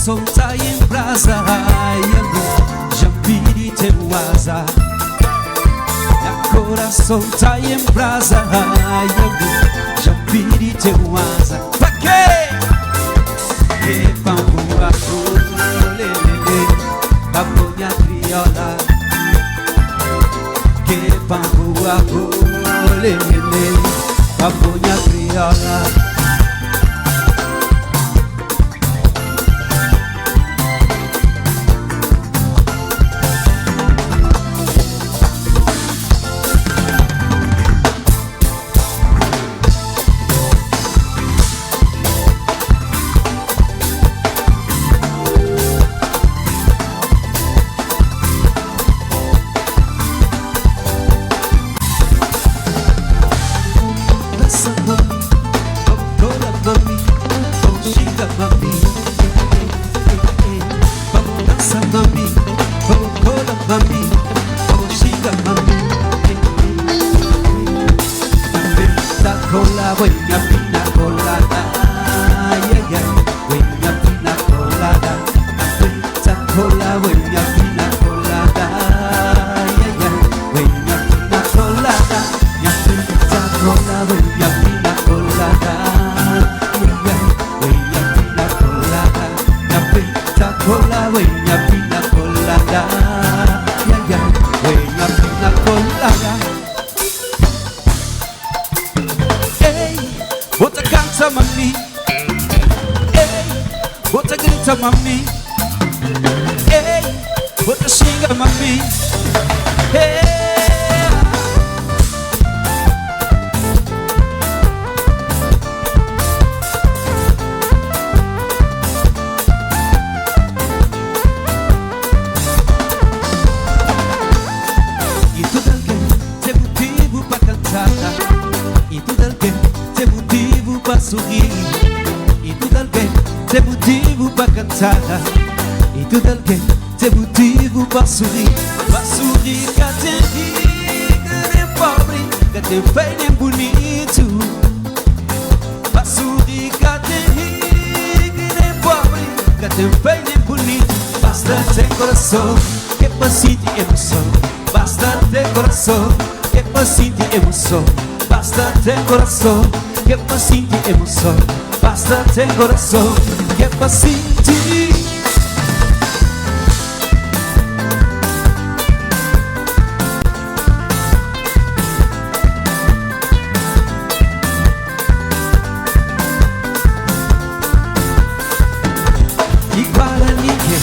Solta em brasa, Jambiri teu asa. Coração tá em brasa, Jambiri teu asa. Pra quê? Que pambu azul, lelele, babonia criola. Que pambu azul, lelele, babonia criola. Mami, hey, bota xinga mami, hey. E tudo alguém tem motivo pra cantar, e tudo alguém tem motivo pra sorrir, e tudo alguém tem motivo pra cantar, e tudo alguém tem motivo pra sorrir. Cadê rico nem pobre, cadê feio nem bonito? Pra sorrir, cadê rico nem pobre, cadê feio nem bonito? Basta ter coração, que pra sentir emoção. Basta ter coração, que pra sentir emoção. Basta ter coração, que pra sentir emoção. Basta ter coração, que é pra sentir. Igual a ninguém,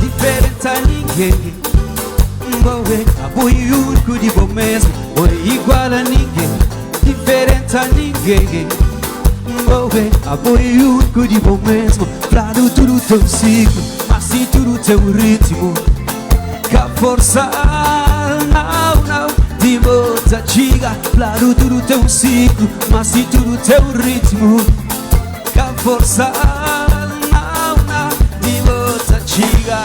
diferente a ninguém. Boi único de bom mesmo. Igual a ninguém, diferente a ninguém. Boi único de bom mesmo. Claro tudo teu ciclo, mas sim tudo teu ritmo. Com força, não, de moça diga. Claro tudo teu ciclo, mas sim tudo teu ritmo. Com força, não, de moça diga.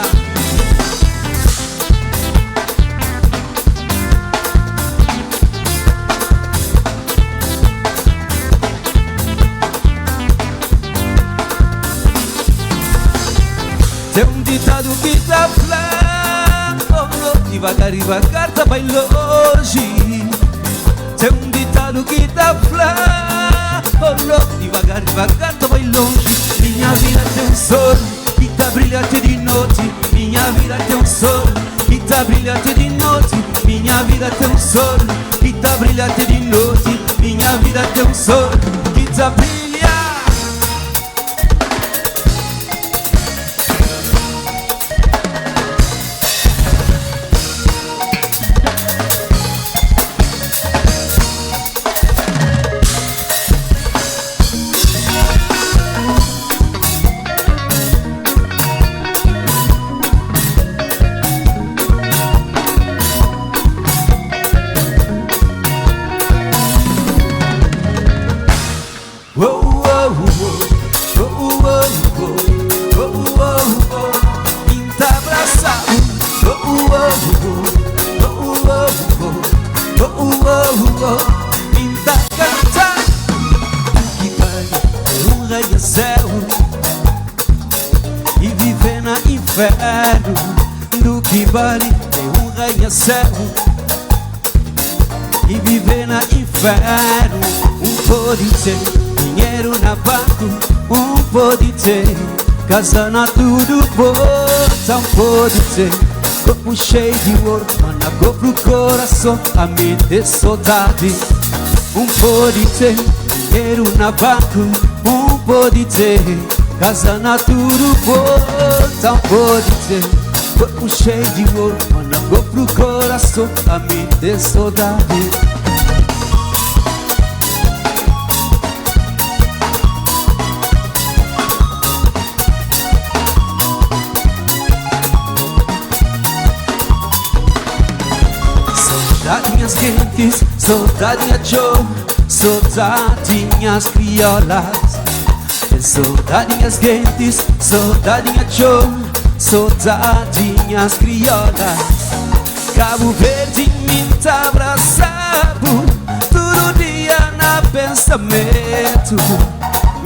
Tem um ditado que tá falando, devagar, devagar, tá bem longe. Tem um ditado que tá falando, devagar, devagar, tá bem longe. Minha vida tem um sol, que tá brilhante de noite. Minha vida tem um sol, que tá brilhante de noite. Minha vida tem um sol, que tá brilhante de noite. Minha vida tem um sol, que tá brilhante. inferno do que vale ter um arranha-céu e viver na inferno. Pode ter dinheiro na banco, pode ter casa na tudo bom. Pode ter corpo cheio de ouro, mas na cor pro coração a mente é saudade. Pode ter dinheiro na banco, pode ter casa na tudo bom. Pode ter corpo cheio de ouro, mas na cor pro coração a mente é saudade. Saudadinhas quentes, saudadinha show, saudadinhas criolas. Saudadinhas quentes, saudadinha show, saudadinhas criolas. Cabo Verde me tá abraçado, todo dia na pensamento.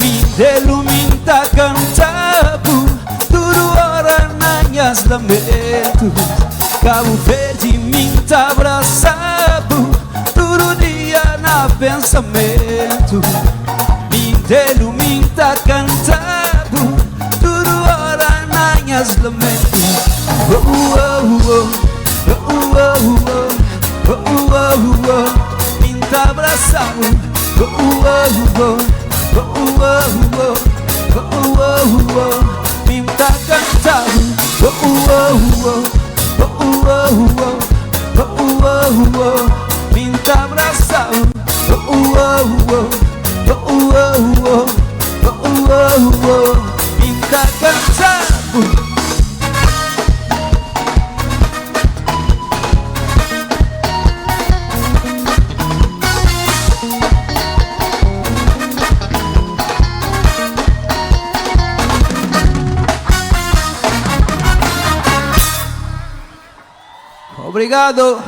Me delo me tá cantado, tudo hora nas lamentos. Cabo Verde me tá abraçado, todo dia na pensamento. Me delo me tá cantado, tudo hora nas lamentos. Me tá abraçado, me tá cantado. Me tá abraçado, me tá cantado. Obrigado.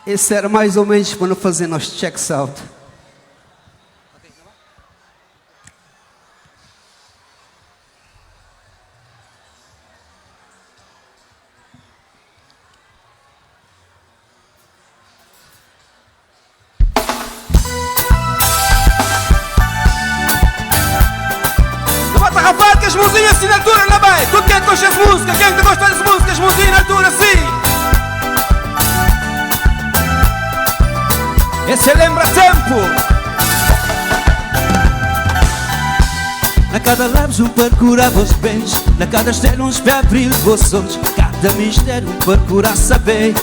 Esse era mais ou menos para não fazer nosso checks out. Levanta, Rafael, que as mãozinhas assim na altura, lá vai. Tu quem gosta das músicas, quem gosta das músicas, mãozinhas na altura assim. Esse lembra tempo. Na cada lábio um procura vos bens, na cada estrela um espelho abrir vos olhos, cada mistério um procura saber.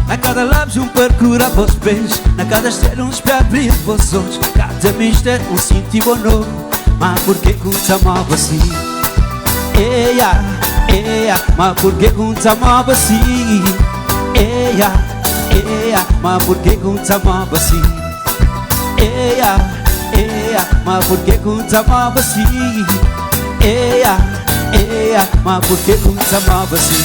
Na cada lábio um procura vos bens, na cada estrela um espelho abrir vos olhos, cada mistério um sentir bom novo. Mas por que te amava assim? Eia, eia, mas por que te amava assim? Eia, eia, mas por que te amava assim? Eia, eia, mas por que te amava assim? Eia, eia, mas por que te amava assim?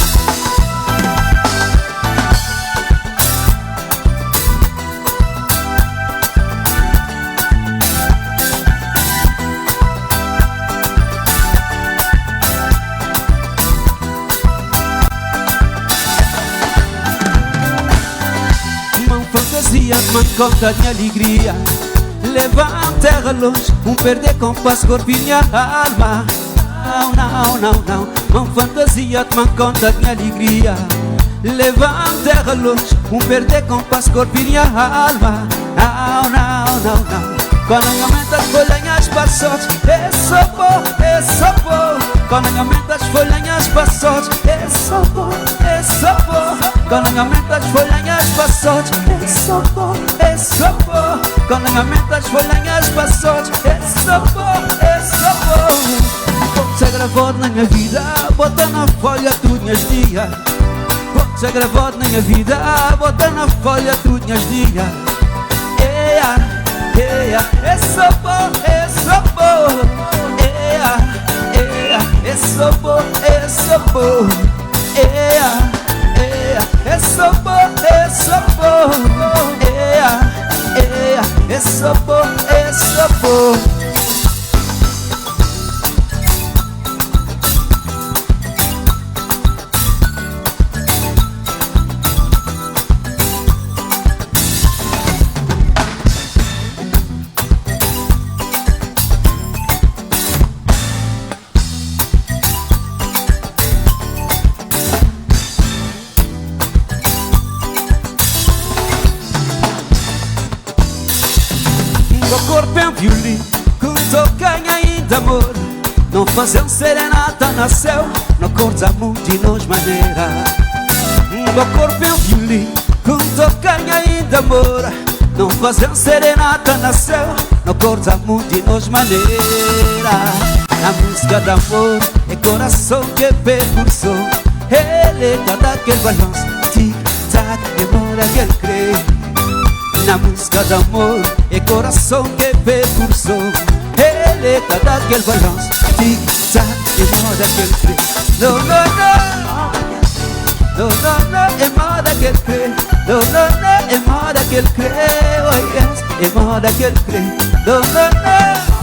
Man conta minha alegria, leva a terra longe, perder compasso, corpo e minha alma. Não, não, não, não, uma fantasia man conta minha alegria, leva a terra longe, perder compasso, corpo e minha alma. Não, não, não, não, quando aumenta as folhas passos, é só bom, é só bom. Quando aumenta as folhas passos, é só bom, é só bom. Quando aumenta as folhas passos, é só bom, é só bom. Quando aumenta as folhas passos, é só bom, é só bom. Você gravou na minha vida, bota na folha tudo minhas dias. Você gravou na minha vida, bota na folha tudo minhas dias. Eia, eia, é só bom, é só bom. Eia, eia, é só bom, é só bom. Eia, eia, é só bom, é só bom. Eia, eia, é só bom, é só bom. quem ainda amor, não fazer serenata na céu, não corta muito de nós maneira. Meu corpo é um violino, com quem ainda amor, não fazer serenata na céu, não corta muito de nós maneira. A música de amor é coração que percursou, ele cada aquele balanço, tic-tac, demora que ele crê. Na música de amor é coração que percursou, ele cada aquele balanço, tic-tac, demora que ele crê. Não, não, não, não, não, não, é moda que ele crê. Não, não, não, é moda que ele crê. Oh yes, é moda que ele crê. Não, não, não.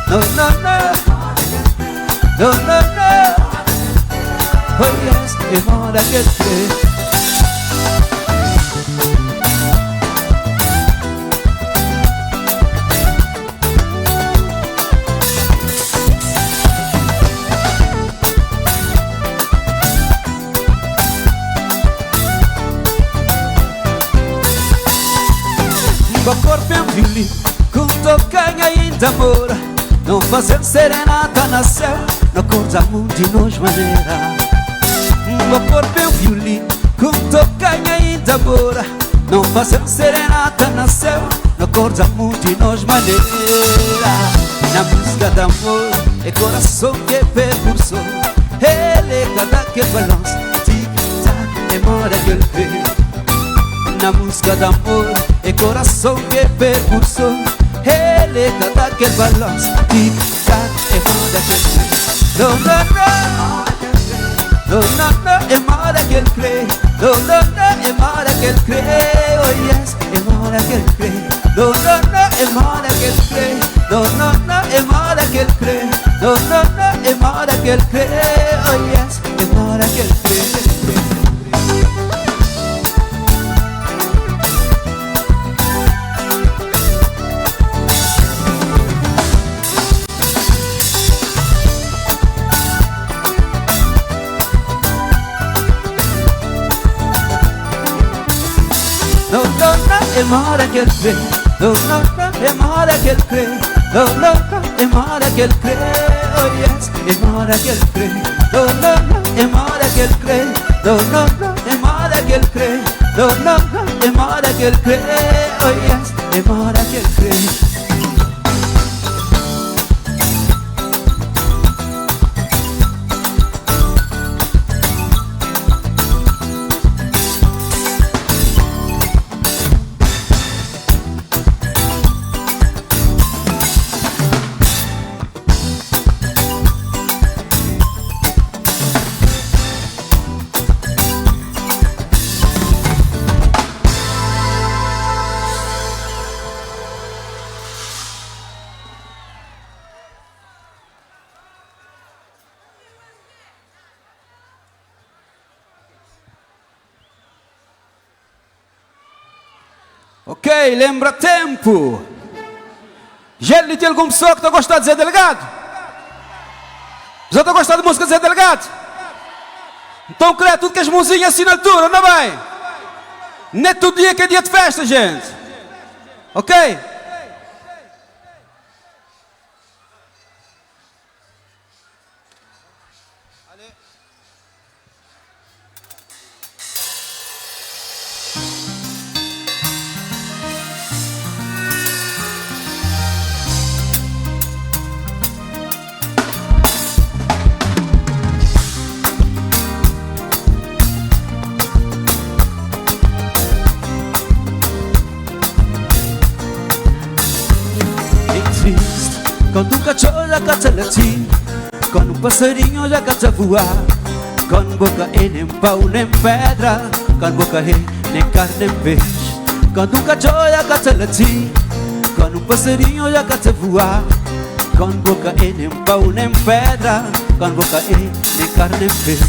No, no, no. No, no, no. Oh yes, é moda que ele crê. Meu corpo é um violino, com quem ainda amor, não fazer serenata na céu, não corta muito de nós maneira. Meu corpo é um violino, com quem ainda amor, não fazer serenata na céu, não corta muito de nós maneira. Na música de amor é coração que percursou, ele cada que balança, tic-tac, é moda que ele vê. Na música de amor é coração que percursou, ele cada que balança, tic-tac, é moda que ele crê. Não, não, não, não, não, não, é moda que ele crê. Não, não, não, é moda que ele crê. Oh yes, é moda que ele crê. Não, não, não, é moda que ele crê. Não, não, não, é moda que ele crê. Não, não, não, é moda que ele crê. Oh yes, é moda que ele crê. No, no, no, é moda que ele crê. No, no, no, é moda que ele crê. No, no, no, é moda que ele crê. Oh yes, é moda que ele crê. No, no, no, é moda que ele crê. No, no, no, é moda que ele crê. No, no, no, é moda que ele crê. Oh yes, é moda que ele crê. Ok, lembra tempo. Gente, tem alguma pessoa que está gostando de Zé Delegado? Já está gostando de música de Zé Delegado? Então, creio tudo que as mãozinhas assinatura, não é bem? Não é todo dia que é dia de festa, gente. Ok? Quando um cachorro já caça latir, quando um passarinho já caça voar, quando boca é nem pau nem pedra, quando boca é nem carne nem peixe. Quando um cachorro já caça latir, quando um passarinho já caça voar, quando boca é nem pau nem pedra, quando boca é nem carne nem peixe.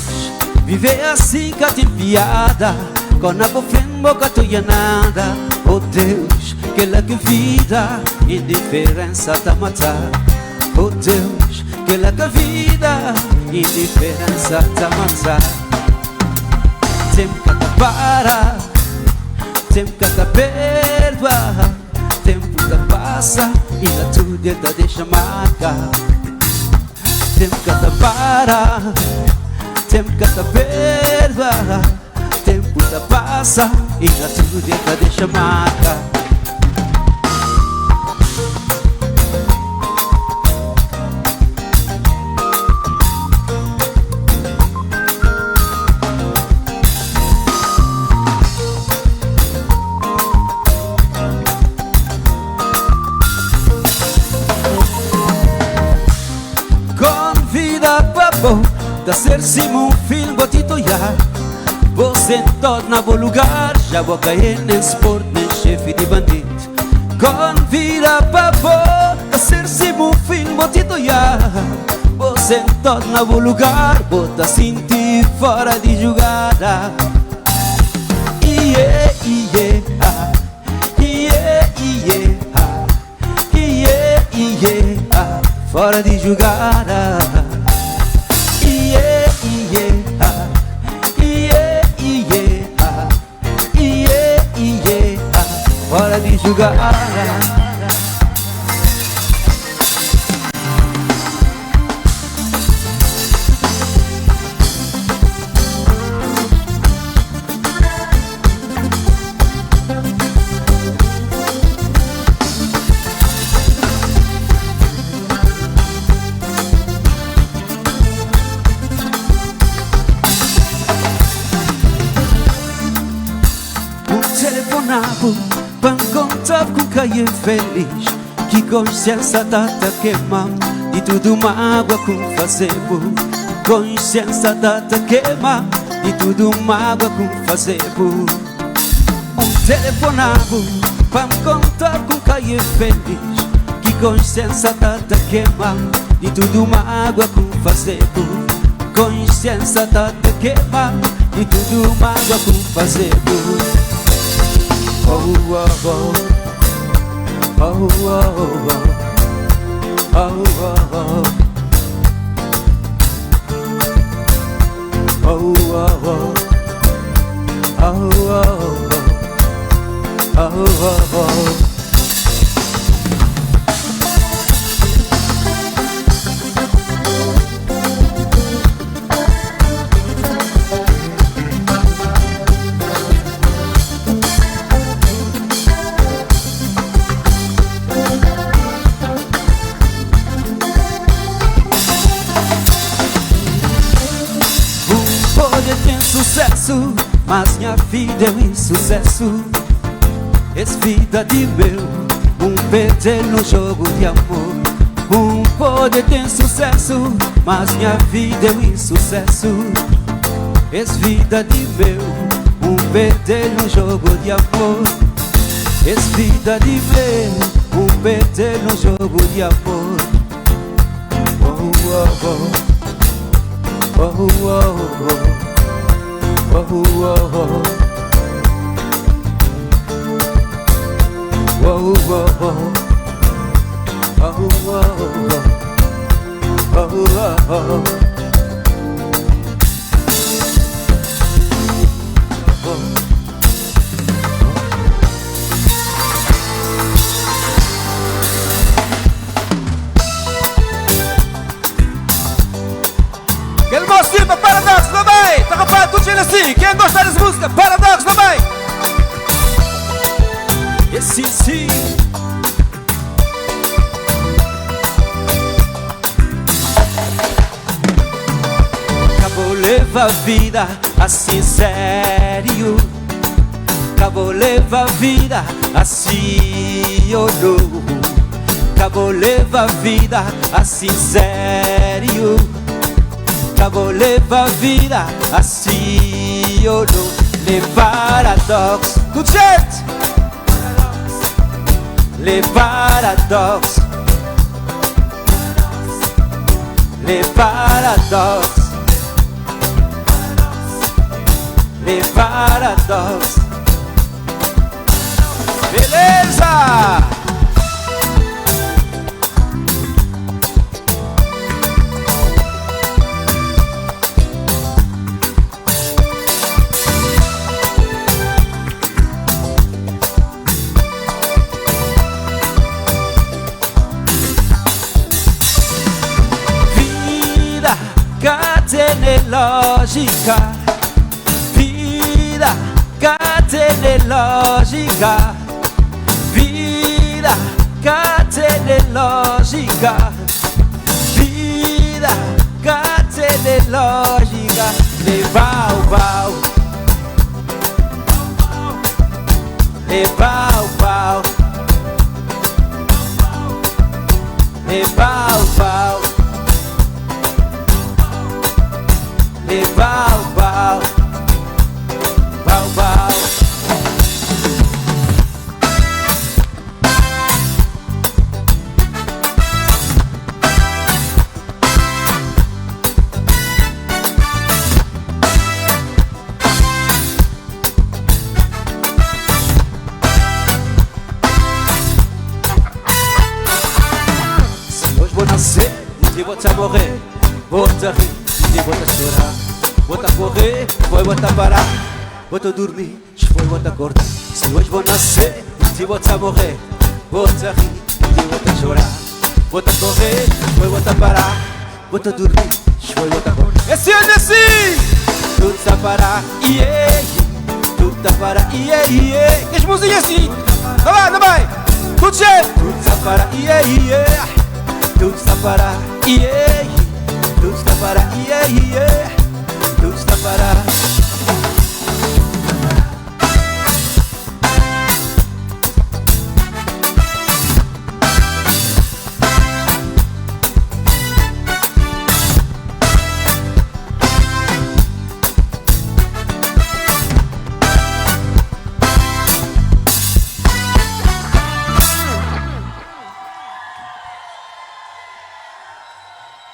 Viver assim que tem piada, quando a boca boca tu é nada. Oh Deus, que lá que vida, indiferença tá matar. Oh Deus, que lá que vida, indiferença tá matar. Tempo que tá para, tempo que tá perdoa, tempo que passa, e na tua dieta deixa marca. Tempo que te para, tempo que te perdoa, tempo te passa e na tua dieta deixa marca. Da ser Simon um film botito ya. Você torna bom lugar, já vou cair nem sport, nem chefe de bandido. Convida pra da ser Simon um film botito ya. Você torna bom lugar, bota sentir fora de jogada. Iê, iê, ah, iê, iê, ah, iê, iê, ah, fora de jogada. Hora de julgar. Telefonavo pra encontrar com quem é feliz, que consciência data queima de tudo mágoa com fazebo. Consciência data queima de tudo mágoa com fazebo. Telefonavo pra encontrar com quem é feliz, que consciência data queima de tudo mágoa com fazebo. Consciência data queima de tudo mágoa com fazebo. Oh, oh, oh, oh, oh, oh, oh, oh, oh, oh, oh, oh. Tem sucesso, mas minha vida é um insucesso. És vida de meu, perder no jogo de amor. Poder tem sucesso, mas minha vida é um insucesso. És vida de meu, perder no jogo de amor. És vida de meu, perder no jogo de amor. Oh, oh, oh. Oh, oh, oh. Oh, oh, oh. Oh, oh, oh. Oh, oh, oh. Oh, oh, oh. Aquele mocinho para Paradoxo também. Tá rapaz, tudo cheio assim. Quem gosta dessa música, Paradoxo também. Esse sim. Acabou leva a vida assim sério. Acabou leva a vida assim ou não. Acabou leva a vida assim sério. Acabou leva a vida assim ou não. Le paradoxo, tudo certo? Le paradoxo, le paradoxo, le paradoxo. Beleza! lógica. Vida, catene lógica. Vida, catene lógica. Vida, catene lógica. Levar o pau, levar o pau, levar o pau, levar o pau, pau, pau. Vou nascer, um dia vou te morrer. Vou te rir, um dia vou te chorar. Vou te correr, depois vou te parar. Vou te dormir, depois vou te acordar. Se hoje vou nascer, um dia vou te morrer. Vou te rir, um dia vou te chorar. Vou te correr, depois vou te parar. Vou te dormir, depois vou te acordar. Esse ano é assim! Tudo está parar, yeah. Tudo está parar, yeah, yeah. Que as músicas assim! Não vai! Tudo cheio! Tudo está parar, yeah, yeah. Tudo está para, yeah. Tudo está para, yeah, yeah. Tudo está para.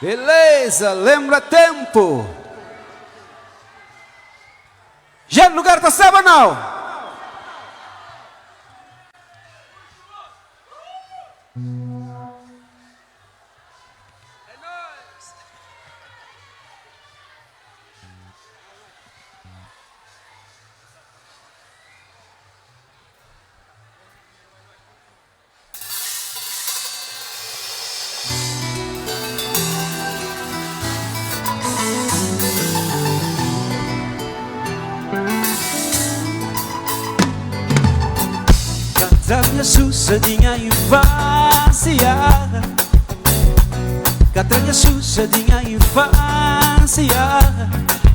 Beleza, lembra tempo. Já no lugar tá sábado não? Da minha sussadinha infância, canta minha sussadinha infância.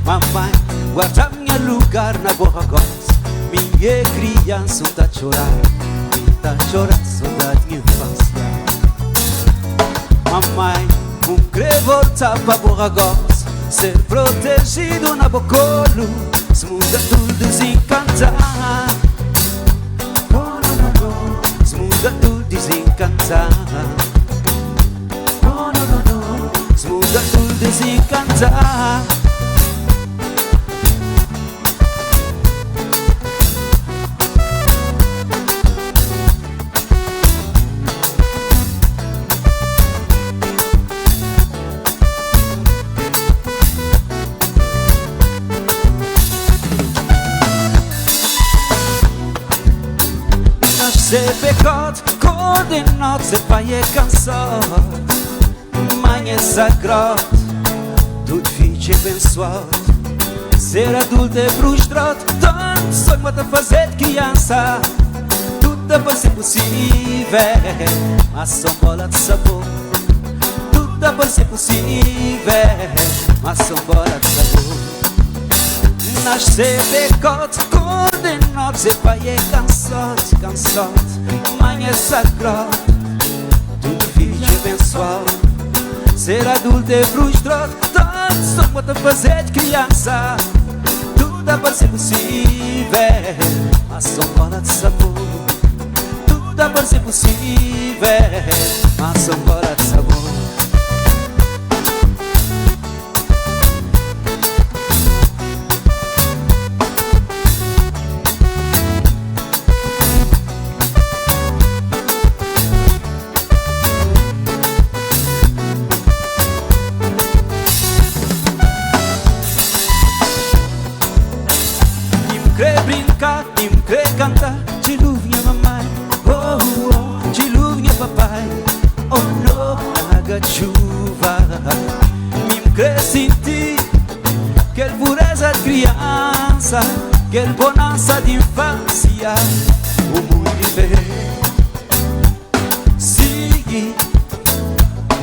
Mamãe, guarda minha lugar na boa gosta. Minha criança tá chorando, tá chorando saudade minha infância. Mamãe, querer voltar pra boa gosta, ser protegido na bocolo, se muda tudo desencantar. Muda tudo desencantar. Oh, não, não, não. Muda tudo desencantar. Se pecado, condenado, se pai é cansado. Mãe é sagrado, tudo filho é abençoado. Ser adulto é frustrado, tanto sonho a fazer de criança. Tudo vai ser possível, mas são bola de sabor. Tudo vai ser possível, mas são bola de sabor. Nascer pecado, condenado, se pai é cansado, cansado. Mãe é sagrado, tudo filho é abençoado. Ser adulto é frustrado, tanto sonho a fazer de criança. Tudo vai ser possível, mas são bola de sabor. Tudo vai ser possível, mas são bola de sabor. Quer brincar, quer cantar, diluvinha mamãe, oh, oh, diluvinha papai, oh no, água de chuva. Quer sentir, que bonança de infância, o mundo diferente. Sigue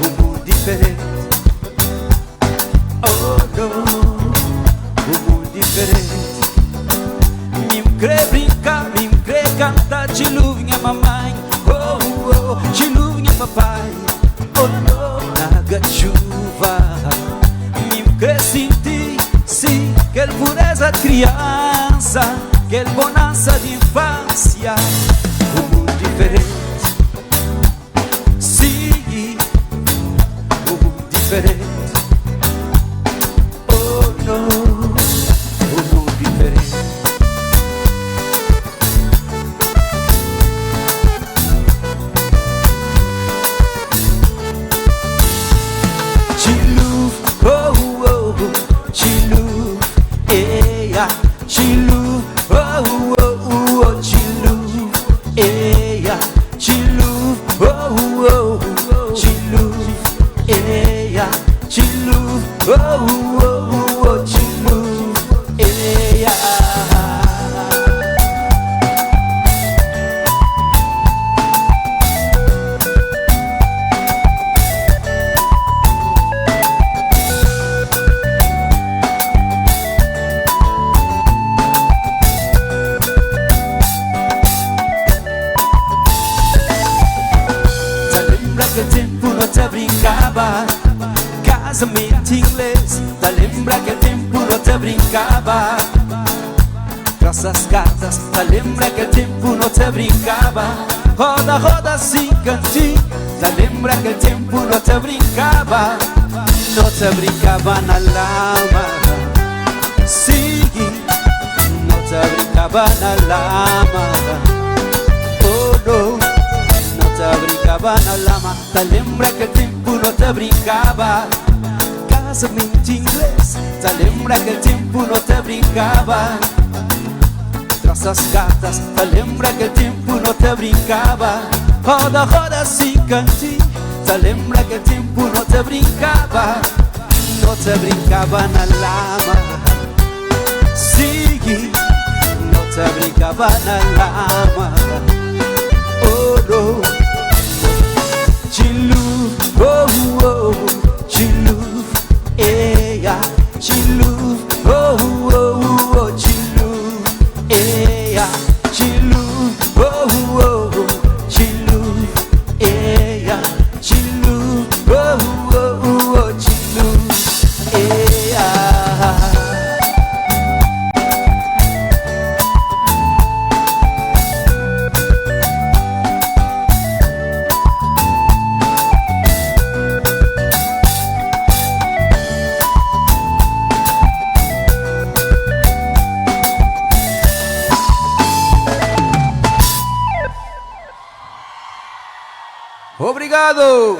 o mundo diferente. Oh não, o mundo diferente. Me crê brincar, me crê cantar, te luvinha mamãe, oh oh, te luvinha papai, oh não, na chuva. Me crê sentir, sim, que pureza de criança, que bonança de infância, o mundo diferente. Sim, o mundo diferente. Oh não, o mundo diferente. Chilu, oh oh, chilu, eia, chilu, oh oh oh, chilu, eia, chilu, oh oh, chilu, eia, chilu, oh oh, chilu, eia. Que tempo não te brincava, casamento inglês. Tá lembra que tempo não te brincava, nossas cartas. Tá lembra que tempo não te brincava, roda, roda, sim, cantinho. Tá lembra que tempo não te brincava, não te brincava na lama. Sim, não te brincava na lama. Oh não, te brincava na lama. Tá lembra que tempo não te brincava, casamento inglês. Tá lembra que tempo não te brincava, nossas cartas. Tá lembra que tempo não te brincava, roda, roda, sim, cantinho. Tá lembra que tempo não te brincava, não te brincava na lama. Sim, não te brincava na lama. Oh não, chilu, oh oh, chilu, eia, chilu, oh oh, chilu, eia, chilu, oh oh, chilu, eia, chilu, oh oh, chilu, eia. Obrigado.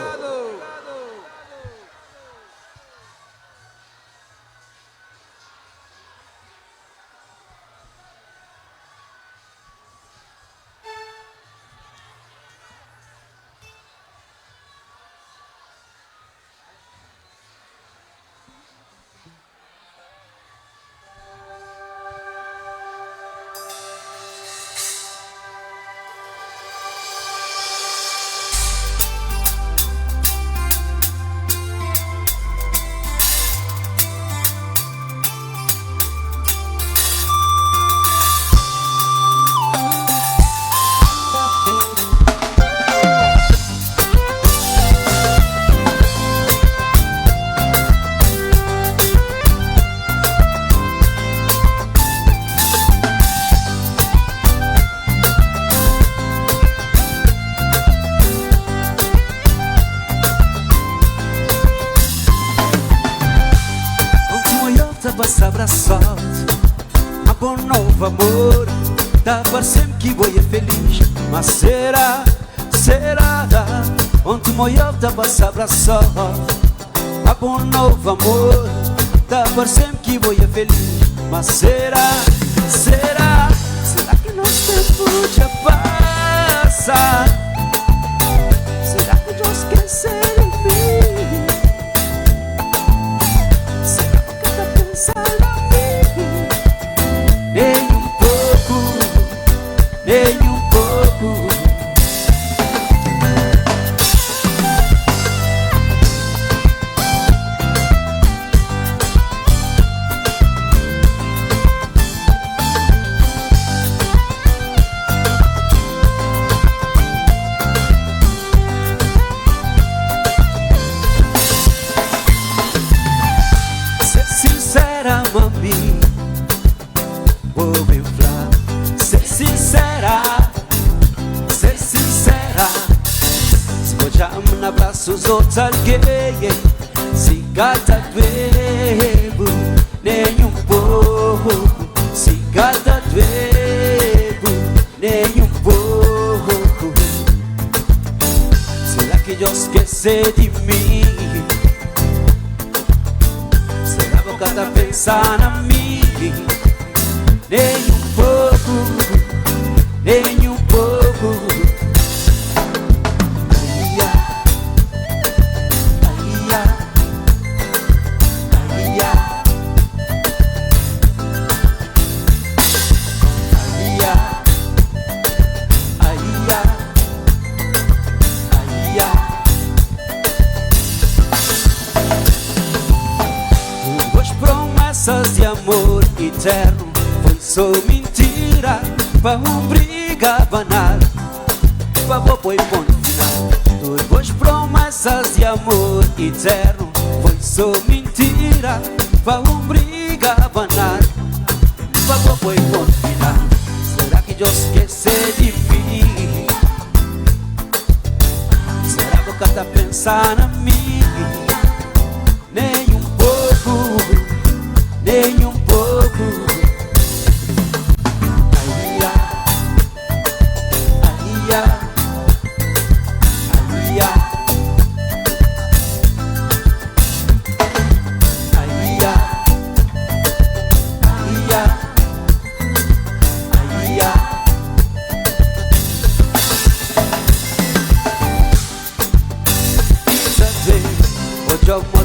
Vas abraçar a bom novo amor. Tá parecendo que vou é feliz, mas será, será? Onde eu te vas abraçar a bom novo amor. Tá parecendo que vou é feliz, mas será, será? Será que nosso tempo já passa? Será que eu esqueci de mim? Será que eu pensar em mim? mim. Vou me falar, ser sincera, ser sincera. Se vou já me abraço os outros alguém, se cada bebo, nem um pouco. Se cada bebo, nem um pouco. Será que Deus esqueceu de mim? Será que eu cada pensar na mim? Nem um pouco, nem um pouco. Aia, aia, aia, aia, aia, aia. Tuas promessas de amor eterno foi só mentira, para briga banal, para põe ponto final. Tuas promessas de amor eterno foi só mentira, para briga banal, para põe ponto final. Será que Deus esqueceu de mim? Será que o cara tá pensando na mim? Nem um pouco, nem um pouco.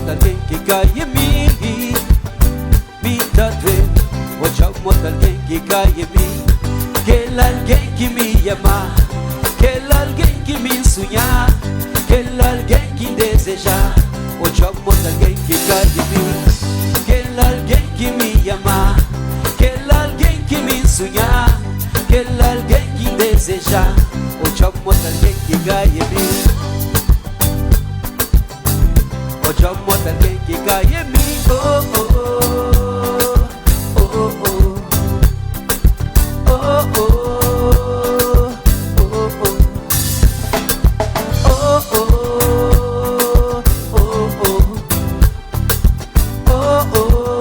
Alguém que cai em mim, me dá doer. Hoje eu mostro alguém que cai em mim, aquele alguém que me ama, aquele alguém que me sonhar, aquele alguém que desejar. Hoje eu mostro alguém que cai em mim, aquele alguém que me ama, aquele alguém que me sonhar, aquele alguém que desejar. Hoje eu mostro alguém que cai em mim. Hoje eu mostro alguém que cai em mim. Oh, oh, oh, oh, oh, oh, oh, oh,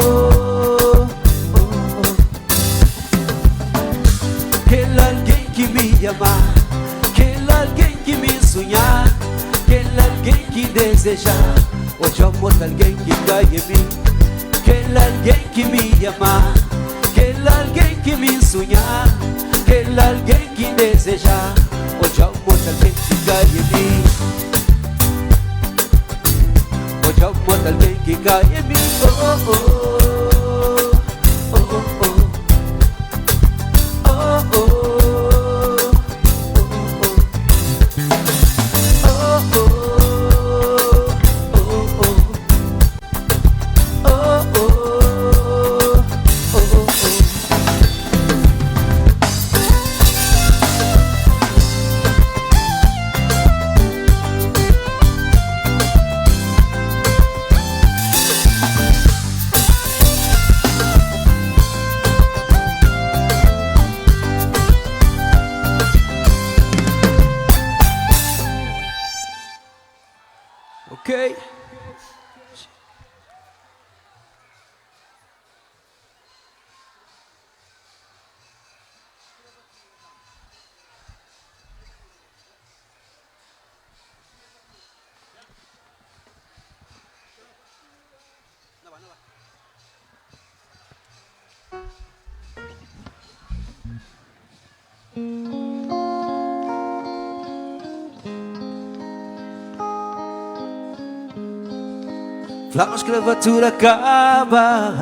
aquele alguém que me amar, aquele alguém que me sonhar, aquele alguém que desejar. Hoje eu mostro alguém que cai em mim, aquele alguém que me ama, aquele alguém que me sonhar, aquele alguém que desejar. Hoje eu mostro alguém que cai em mim. Hoje eu mostro alguém que cai em mim. Oh, oh, oh, oh, oh, oh, oh, oh. Ok? Flama, a escravatura acaba,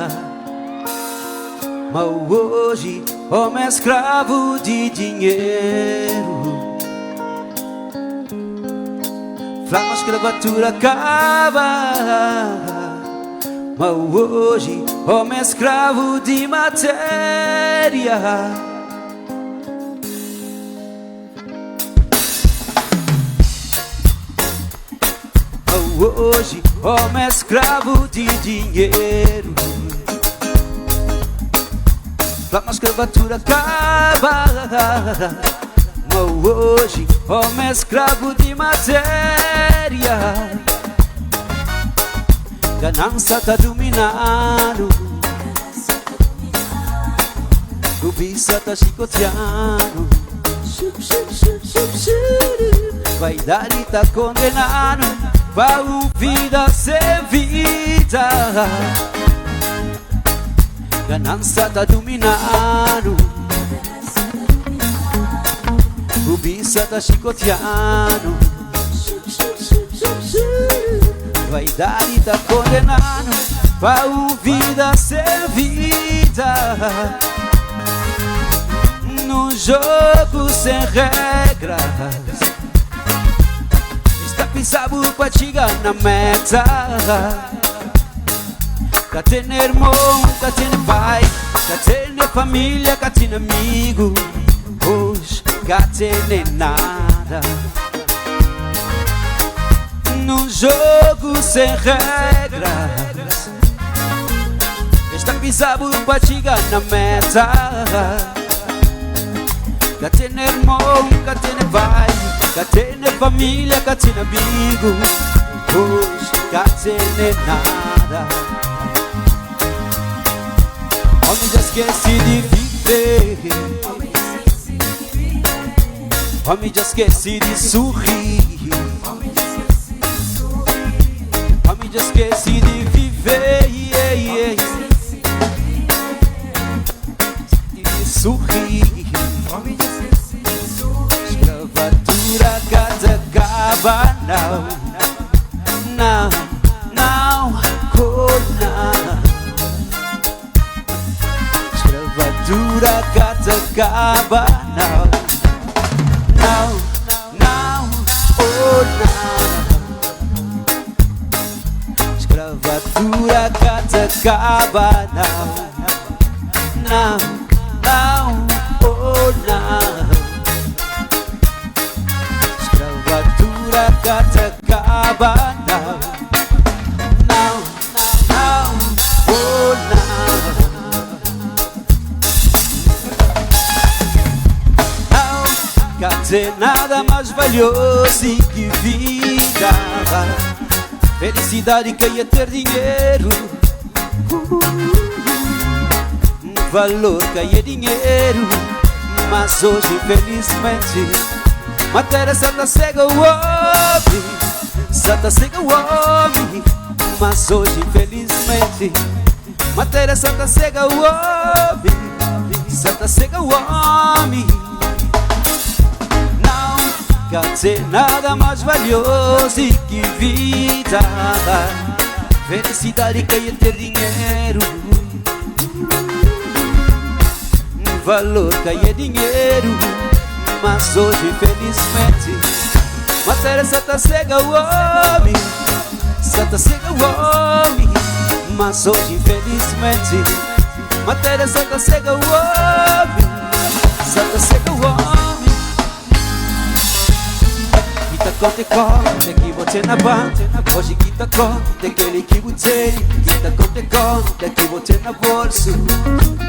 mas hoje homem é escravo de dinheiro. Flama, a escravatura acaba, mas hoje homem é escravo de matéria. Hoje, homem é escravo de dinheiro. a escravatura acaba. Mas hoje homem é escravo de matéria. Ganância tá dominando, cobiça tá chicoteando, vaidade tá condenando pra uma vida sem vida. Ganância tá dominando, cobiça tá chicoteando, vaidade tá condenando pra uma vida sem vida. Num jogo sem regras, está pisado pra chegar na meta. Cá tem irmão, cá tem pai, cá tem família, cá tem amigo. Hoje cá tem nada. Num jogo sem regras, está pisado pra chegar na meta. Cá tem irmão, cá tem pai, cá tem família, cá tem amigo. Hoje cá tem nada. Homem já esquece de viver, homem já esquece de sorrir, homem já esquece de viver, de sorrir. Escravatura cada acaba, não, não, não, não. Escravatura cada acaba, não, não, não, oh não. Escravatura cada acaba, não, não, não, oh não. Escravatura cada acaba, não, não, não, oh não. Não tem nada mais valioso que vida. Felicidade que é ter dinheiro, valor que é dinheiro. Mas hoje infelizmente matéria só tá cega o homem, só tá cega o homem. Mas hoje infelizmente matéria só tá cega o homem, só tá cega o homem. Não tem nada mais valioso que vida. Felicidade que é ter dinheiro, valor que é dinheiro. Mas hoje infelizmente matéria só tá cega o homem, só tá cega o homem. Mas hoje infelizmente matéria só tá cega o homem, só tá cega o homem. Kita conte conte que você na banda. Hoje kita conte aquele que você. Kita conte conte que você na bolsa.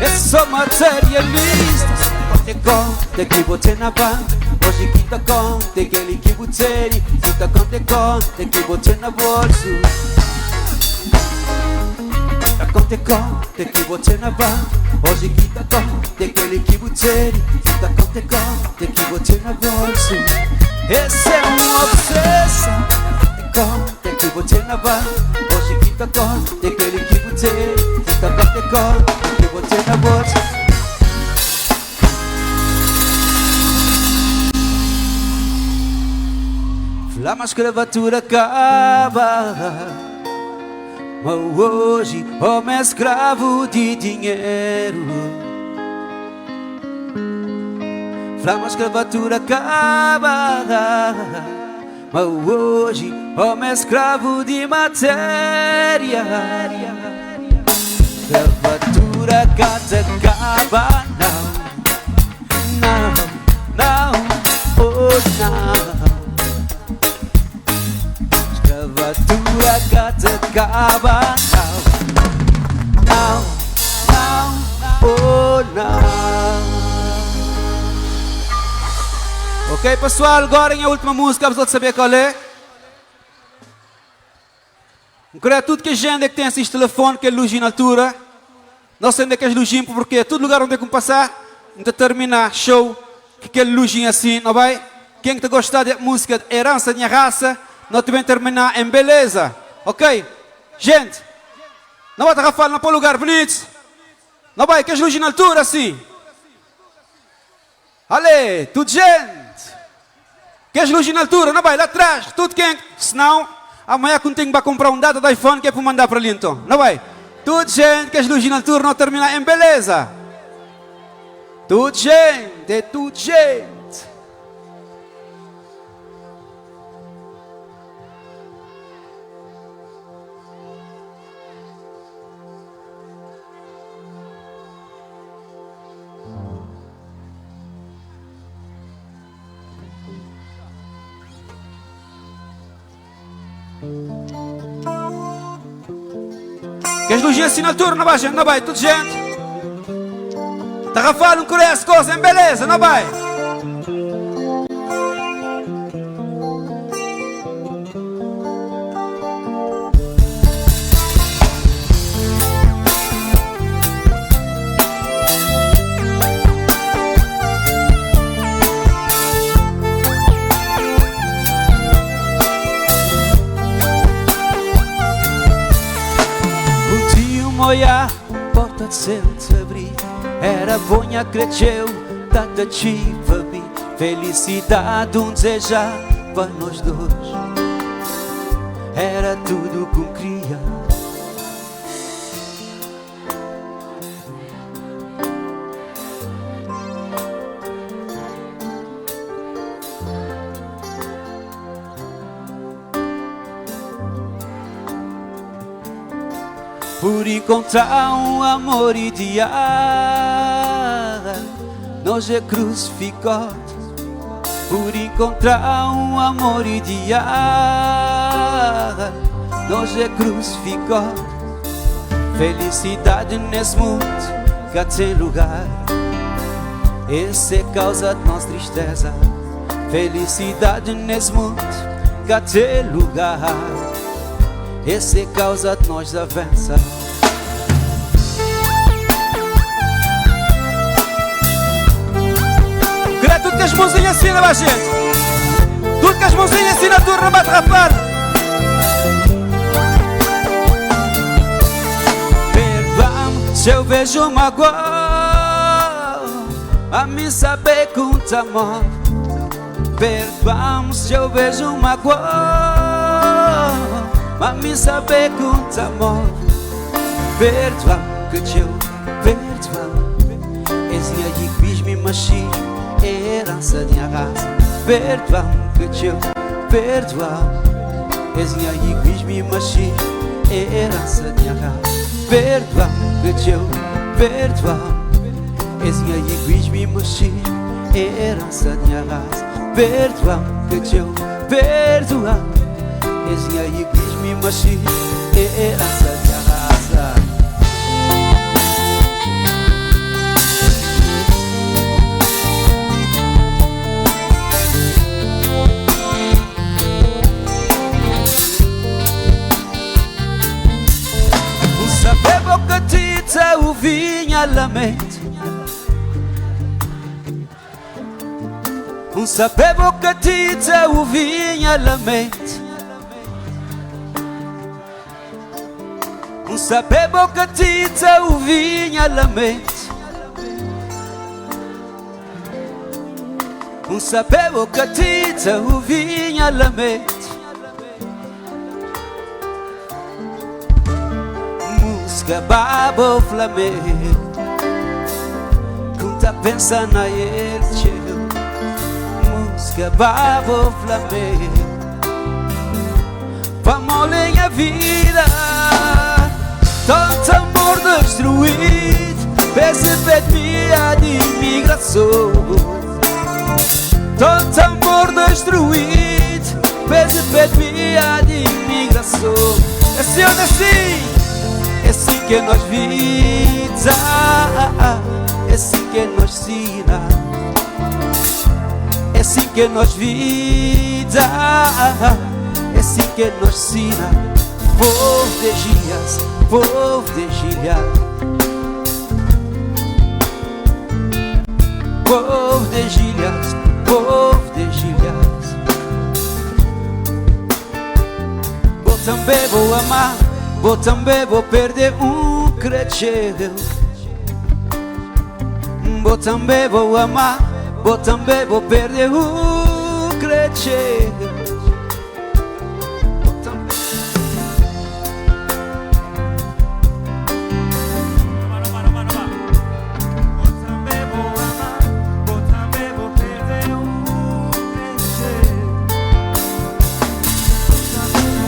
É só materialista. Conte conte que você na banda. Hoje kita conte aquele que você. Kita conte conte que você na bolsa. Kita conte conte que você na banda. Hoje kita conte aquele que você. Kita conte conte que você na bolsa. Essa é uma obsessão. Conte que você na van. Hoje kita conte aquele que você. Kita conte que você na bolsa. Flama escravatura acaba. Mas hoje homem é escravo de dinheiro. Flama escravatura acaba. Mas hoje homem é escravo de matéria. Escravatura cada acaba. Não, não, não, oh não. Escravatura cada acaba. Não, não, não, oh não. Ok, pessoal, agora em a última música, vamos todos saber qual é. Quero tudo que a gente que tem esses telefones, que é luz na altura. Não sei onde é que é luz, porque todo lugar onde é que passar, onde terminar show, que é luz assim, não vai? Quem que gostar da música de Herança da Minha Raça, nós também terminar em beleza. Ok? Gente, não vai Rafael, não para lugar bonito. Não vai, que é luz na altura assim. Ale, tudo gente. Que é luz na altura, não vai, lá atrás, tudo quem. Senão, amanhã quando tenho para comprar um data do iPhone, que é para mandar para ali então. Não vai? Tudo gente, que as luzes na altura não termina em beleza. Tudo gente, é tudo gente. Que as luzes assim na altura, não vai gente, não vai, tudo gente. Tá Rafael, não conhece coisa, em beleza, não vai. Olhar, porta de sempre abrir. Era bonha cresceu, data chiva mim. Felicidade desejar para nós dois. Era tudo como queria. Por encontrar um amor ideal, nós é crucificado. Por encontrar um amor ideal, nós é crucificado. Felicidade nesse mundo que tem lugar. Essa é causa de nossa tristeza. Felicidade nesse mundo que tem lugar. Essa é causa de nós avança. Queria tudo que as mãozinhas assim na gente. Tudo que as mãozinhas assim na turma bate rapar. Perdoa-me se eu vejo mágoa, a mim saber com te amor. Perdoa-me se eu vejo mágoa, a mim saber com te amor. Perdoa-me que eu perdoa-me. Esse aí quis-me machismo, herança de minha raça. Perdoa-me que eu perdoa-me. Esse aí quis-me machismo, herança de minha raça. Perdoa-me que eu perdoa-me. Esse aí quis-me machismo, herança de minha raça. Perdoa-me que eu perdoa-me. Esse aí quis-me machismo, herança de minha raça. O saber boca tita o vinha lamento. Um saber boca tita o vinha lamento. Um saber boca tita o vinha lamento. Um saber boca tita o vinha lamento. Música babo flamengo. Conta pensa na ele. Música babo flamengo. Vamos ler a vida. Tanto amor destruído, perceber de imigração. Tanto amor destruído, perceber de imigração. Assim ou assim, é assim que nós vida, é assim que nós ensina, é assim que nos vida, esse que nos ensina. Povo de Gilhas, povo de Gilhas, povo de Gilhas, povo de Gilhas. Vou também vou amar, vou também vou perder cresceu. Vou também vou amar, vou também vou perder cresceu.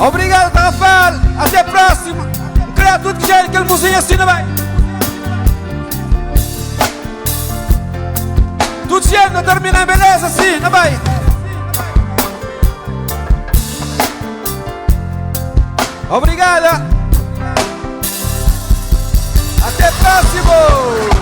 Obrigado, Rafael. Até a próxima. Cria tudo que gera aquele mozinho assim, não vai? Tudo certo, não termina em beleza assim, não vai? Obrigada. Até a próxima.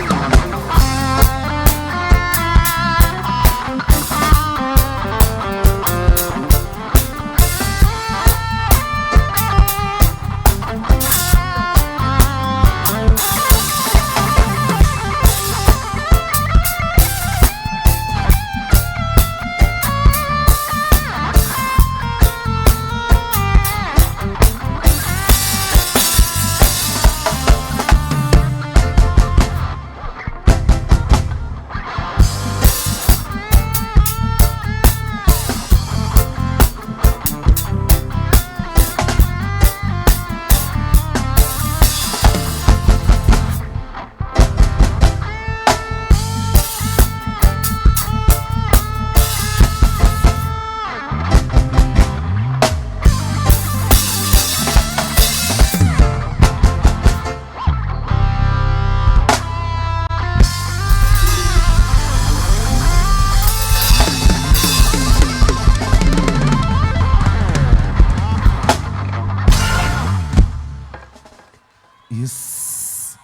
Isso.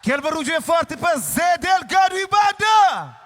Aquele barulho é forte para Zé Delgado e Banda.